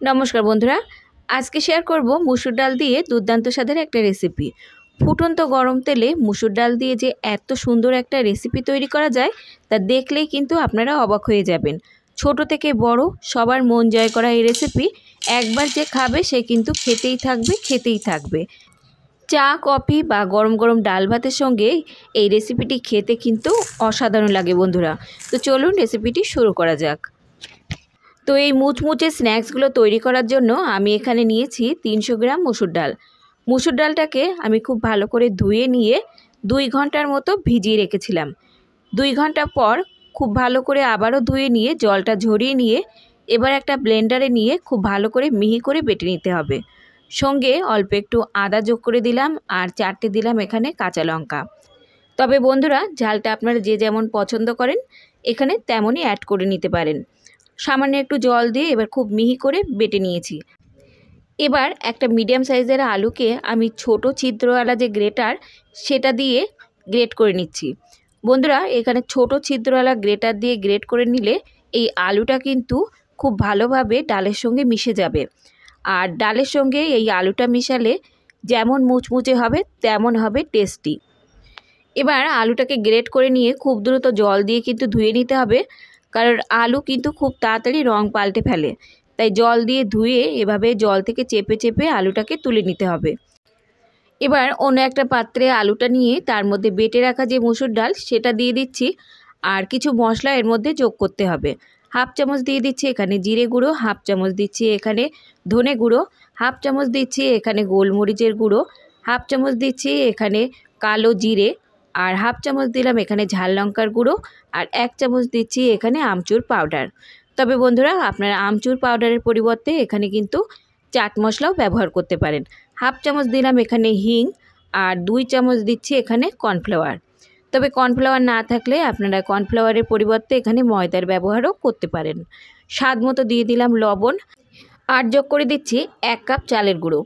নমস্কার বন্ধুরা, আজকে শেয়ার করব মুসুর ডাল দিয়ে দুর্দান্ত স্বাদের একটা রেসিপি। ফুটন্ত গরম তেলে মুসুর ডাল দিয়ে যে এত সুন্দর একটা রেসিপি তৈরি করা যায় তা দেখলেই কিন্তু আপনারা অবাক হয়ে যাবেন। ছোট থেকে বড় সবার মন জয় করা এই রেসিপি একবার যে খাবে সে কিন্তু খেতেই থাকবে। চা, কফি বা গরম গরম ডাল ভাতের সঙ্গে এই রেসিপিটি খেতে কিন্তু অসাধারণ লাগে বন্ধুরা। তো চলুন রেসিপিটি শুরু করা যাক। তো এই মুচমুচে স্ন্যাক্সগুলো তৈরি করার জন্য আমি এখানে নিয়েছি 300 গ্রাম মুসুর ডাল। মুসুর ডালটাকে আমি খুব ভালো করে ধুয়ে নিয়ে 2 ঘন্টার মতো ভিজিয়ে রেখেছিলাম। 2 ঘন্টা পর খুব ভালো করে আবারও ধুয়ে নিয়ে জলটা ঝরিয়ে নিয়ে এবার একটা ব্লেন্ডারে নিয়ে খুব ভালো করে মিহি করে বেটে নিতে হবে। সঙ্গে অল্প একটু আদা যোগ করে দিলাম আর 4টে দিলাম এখানে কাঁচা লঙ্কা। তবে বন্ধুরা, ঝালটা আপনারা যে যেমন পছন্দ করেন এখানে তেমনই অ্যাড করে নিতে পারেন। সামান্য একটু জল দিয়ে এবার খুব মিহি করে বেটে নিয়েছি। এবার একটা মিডিয়াম সাইজের আলুকে আমি ছোট ছিদ্রওয়ালা যে গ্রেটার সেটা দিয়ে গ্রেট করে নিচ্ছি। বন্ধুরা, এখানে ছোট ছিদ্রওয়ালা গ্রেটার দিয়ে গ্রেট করে নিলে এই আলুটা কিন্তু খুব ভালোভাবে ডালের সঙ্গে মিশে যাবে। আর ডালের সঙ্গে এই আলুটা মিশালে যেমন মুচমুচে হবে তেমন হবে টেস্টি। এবার আলুটাকে গ্রেট করে নিয়ে খুব দ্রুত জল দিয়ে কিন্তু ধুয়ে নিতে হবে, কারণ আলু কিন্তু খুব তাড়াতাড়ি রং পাল্টে ফেলে। তাই জল দিয়ে ধুয়ে এভাবে জল থেকে চেপে চেপে আলুটাকে তুলে নিতে হবে। এবার অন্য একটা পাত্রে আলুটা নিয়ে তার মধ্যে বেটে রাখা যে মুসুর ডাল সেটা দিয়ে দিচ্ছি। আর কিছু মশলা এর মধ্যে যোগ করতে হবে। হাফ চামচ দিয়ে দিচ্ছি এখানে জিরে গুঁড়ো, হাফ চামচ দিচ্ছি এখানে ধনে গুঁড়ো, হাফ চামচ দিচ্ছি এখানে গোলমরিচের গুঁড়ো, হাফ চামচ দিচ্ছি এখানে কালো জিরে, আর হাফ চামচ দিলাম এখানে ঝাল লঙ্কার গুঁড়ো, আর 1 চামচ দিচ্ছি এখানে আমচুর পাউডার। তবে বন্ধুরা, আপনারা আমচুর পাউডারের পরিবর্তে এখানে কিন্তু চাট মশলাও ব্যবহার করতে পারেন। হাফ চামচ দিলাম এখানে হিং, আর 2 চামচ দিচ্ছি এখানে কর্নফ্লাওয়ার। তবে কর্নফ্লাওয়ার না থাকলে আপনারা কর্নফ্লাওয়ারের পরিবর্তে এখানে ময়দার ব্যবহারও করতে পারেন। স্বাদ মতো দিয়ে দিলাম লবণ, আর যোগ করে দিচ্ছি 1 কাপ চালের গুঁড়ো।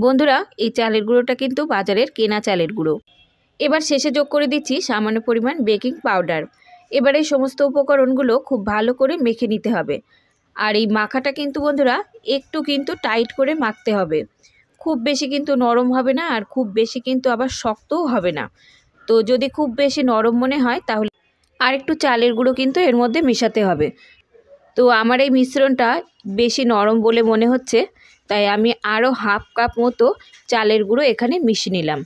বন্ধুরা, এই চালের গুঁড়োটা কিন্তু বাজারের কেনা চালের গুঁড়ো। এবার শেষে যোগ করে দিচ্ছি সামান্য পরিমাণ বেকিং পাউডার। এবার এই সমস্ত উপকরণগুলো খুব ভালো করে মেখে নিতে হবে। আর এই মাখাটা কিন্তু বন্ধুরা একটু কিন্তু টাইট করে মাখতে হবে। খুব বেশি কিন্তু নরম হবে না, আর খুব বেশি কিন্তু আবার শক্তও হবে না। তো যদি খুব বেশি নরম মনে হয় তাহলে আর একটু চালের গুঁড়ো কিন্তু এর মধ্যে মেশাতে হবে। তো আমার এই মিশ্রণটা বেশি নরম বলে মনে হচ্ছে, তাই আমি আরও হাফ কাপ মতো চালের গুঁড়ো এখানে মিশিয়ে নিলাম।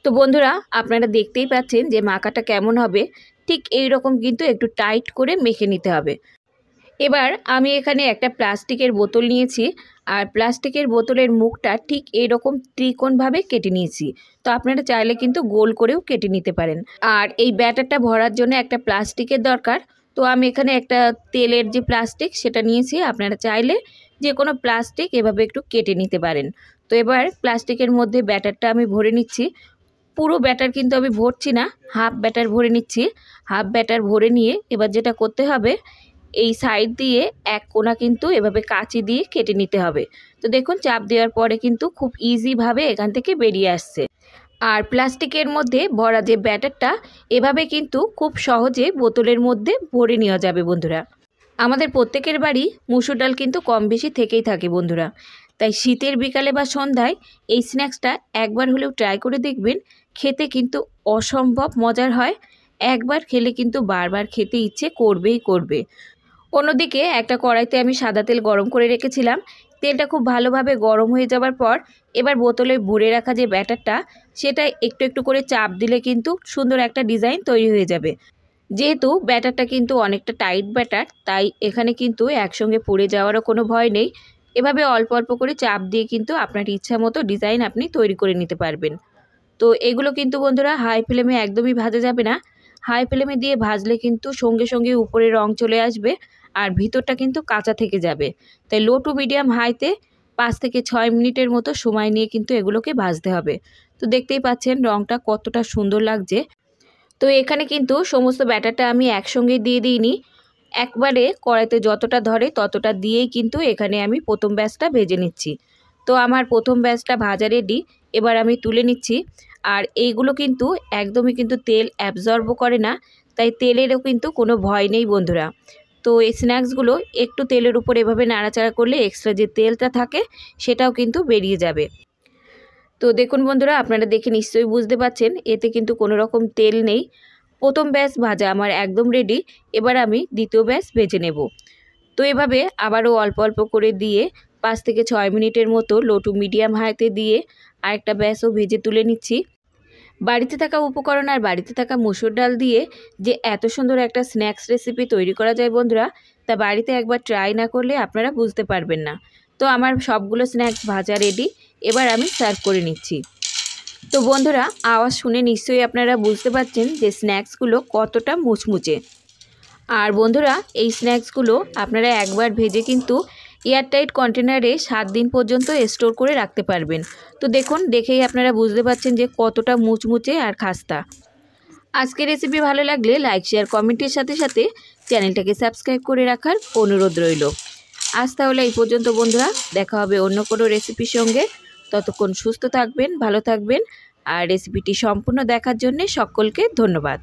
তো বন্ধুরা, আপনারা দেখতেই পাচ্ছেন যে মাখাটা কেমন হবে। ঠিক এই রকম কিন্তু একটু টাইট করে মেখে নিতে হবে। এবার আমি এখানে একটা প্লাস্টিকের বোতল নিয়েছি, আর প্লাস্টিকের বোতলের মুখটা ঠিক এইরকম ত্রিকোণভাবে কেটে নিয়েছি। তো আপনারা চাইলে কিন্তু গোল করেও কেটে নিতে পারেন। আর এই ব্যাটারটা ভরার জন্য একটা প্লাস্টিকের দরকার। তো আমি এখানে একটা তেলের যে প্লাস্টিক সেটা নিয়েছি। আপনারা চাইলে যে কোনো প্লাস্টিক এভাবে একটু কেটে নিতে পারেন। তো এবার প্লাস্টিকের মধ্যে ব্যাটারটা আমি ভরে নিচ্ছি। পুরো ব্যাটার কিন্তু আমি ভরছি না, হাফ ব্যাটার ভরে নিচ্ছি। হাফ ব্যাটার ভরে নিয়ে এবার যেটা করতে হবে, এই সাইড দিয়ে এক কোণা কিন্তু এভাবে কাঁচি দিয়ে কেটে নিতে হবে। তো দেখুন, চাপ দেওয়ার পরে কিন্তু খুব ইজিভাবে এখান থেকে বেরিয়ে আসছে। আর প্লাস্টিকের মধ্যে ভরা যে ব্যাটারটা এভাবে কিন্তু খুব সহজে বোতলের মধ্যে ভরে নেওয়া যাবে বন্ধুরা। আমাদের প্রত্যেকের বাড়ি মুসুর ডাল কিন্তু কম বেশি থেকেই থাকে বন্ধুরা। তাই শীতের বিকালে বা সন্ধ্যায় এই স্ন্যাক্সটা একবার হলেও ট্রাই করে দেখবেন। খেতে কিন্তু অসম্ভব মজার হয়। একবার খেলে কিন্তু বারবার খেতে ইচ্ছে করবেই করবে। অন্যদিকে একটা কড়াইতে আমি সাদা তেল গরম করে রেখেছিলাম। তেলটা খুব ভালোভাবে গরম হয়ে যাওয়ার পর এবার বোতলে ভরে রাখা যে ব্যাটারটা সেটা একটু একটু করে চাপ দিলে কিন্তু সুন্দর একটা ডিজাইন তৈরি হয়ে যাবে। যেহেতু ব্যাটারটা কিন্তু অনেকটা টাইট ব্যাটার, তাই এখানে কিন্তু একসঙ্গে পড়ে যাওয়ারও কোনো ভয় নেই। এভাবে অল্প অল্প করে চাপ দিয়ে কিন্তু আপনার ইচ্ছা মতো ডিজাইন আপনি তৈরি করে নিতে পারবেন। তো এগুলো কিন্তু বন্ধুরা হাই ফ্লেমে একদমই ভাজা যাবে না। হাই ফ্লেমে দিয়ে ভাজলে কিন্তু সঙ্গে সঙ্গে উপরে রং চলে আসবে, আর ভিতরটা কিন্তু কাঁচা থেকে যাবে। তাই লো টু মিডিয়াম হাইতে 5 থেকে 6 মিনিটের মতো সময় নিয়ে কিন্তু এগুলোকে ভাজতে হবে। তো দেখতেই পাচ্ছেন রংটা কতটা সুন্দর লাগছে। তো এখানে কিন্তু সমস্ত ব্যাটারটা আমি একসঙ্গে দিয়ে দিইনি, একবারে কড়াইতে যতটা ধরে ততটা দিয়েই কিন্তু এখানে আমি প্রথম ব্যাচটা ভেজে নিচ্ছি। তো আমার প্রথম ব্যাচটা ভাজা রেডি। এবার আমি তুলে নিচ্ছি। আর এইগুলো কিন্তু একদমই কিন্তু তেল অ্যাবজর্বও করে না, তাই তেলেরও কিন্তু কোনো ভয় নেই বন্ধুরা। তো এই স্ন্যাক্সগুলো একটু তেলের উপর এভাবে নাড়াচাড়া করলে এক্সট্রা যে তেলটা থাকে সেটাও কিন্তু বেরিয়ে যাবে। তো দেখুন বন্ধুরা, আপনারা দেখে নিশ্চয়ই বুঝতে পারছেন এতে কিন্তু কোনো রকম তেল নেই। প্রথম ব্যাচ ভাজা আমার একদম রেডি। এবার আমি দ্বিতীয় ব্যাচ ভেজে নেব। তো এভাবে আবারও অল্প অল্প করে দিয়ে 5 থেকে 6 মিনিটের মতো লো টু মিডিয়াম হাইতে দিয়ে আরেকটা ব্যাচও ভেজে তুলে নিচ্ছি। বাড়িতে থাকা উপকরণ আর বাড়িতে থাকা মসুর ডাল দিয়ে যে এত সুন্দর একটা স্ন্যাক্স রেসিপি তৈরি করা যায় বন্ধুরা, তা বাড়িতে একবার ট্রাই না করলে আপনারা বুঝতে পারবেন না। তো আমার সবগুলো স্ন্যাক্স ভাজা রেডি। এবার আমি সার্ভ করে নিচ্ছি। তো বন্ধুরা, আওয়াজ শুনে নিশ্চয়ই আপনারা বুঝতে পারছেন যে স্ন্যাক্সগুলো কতটা মুচমুচে। আর বন্ধুরা, এই স্ন্যাক্সগুলো আপনারা একবার ভেজে কিন্তু এয়ারটাইট কন্টেনারে 7 দিন পর্যন্ত স্টোর করে রাখতে পারবেন। তো দেখুন, দেখেই আপনারা বুঝতে পারছেন যে কতটা মুচমুচে আর খাস্তা। আজকের রেসিপি ভালো লাগলে লাইক, শেয়ার, কমেন্টের সাথে সাথে চ্যানেলটাকে সাবস্ক্রাইব করে রাখার অনুরোধ রইল। আজ তাহলে এই পর্যন্ত বন্ধুরা, দেখা হবে অন্য কোনো রেসিপির সঙ্গে। ততক্ষণ সুস্থ থাকবেন, ভালো থাকবেন। আর রেসিপিটি সম্পূর্ণ দেখার জন্য সকলকে ধন্যবাদ।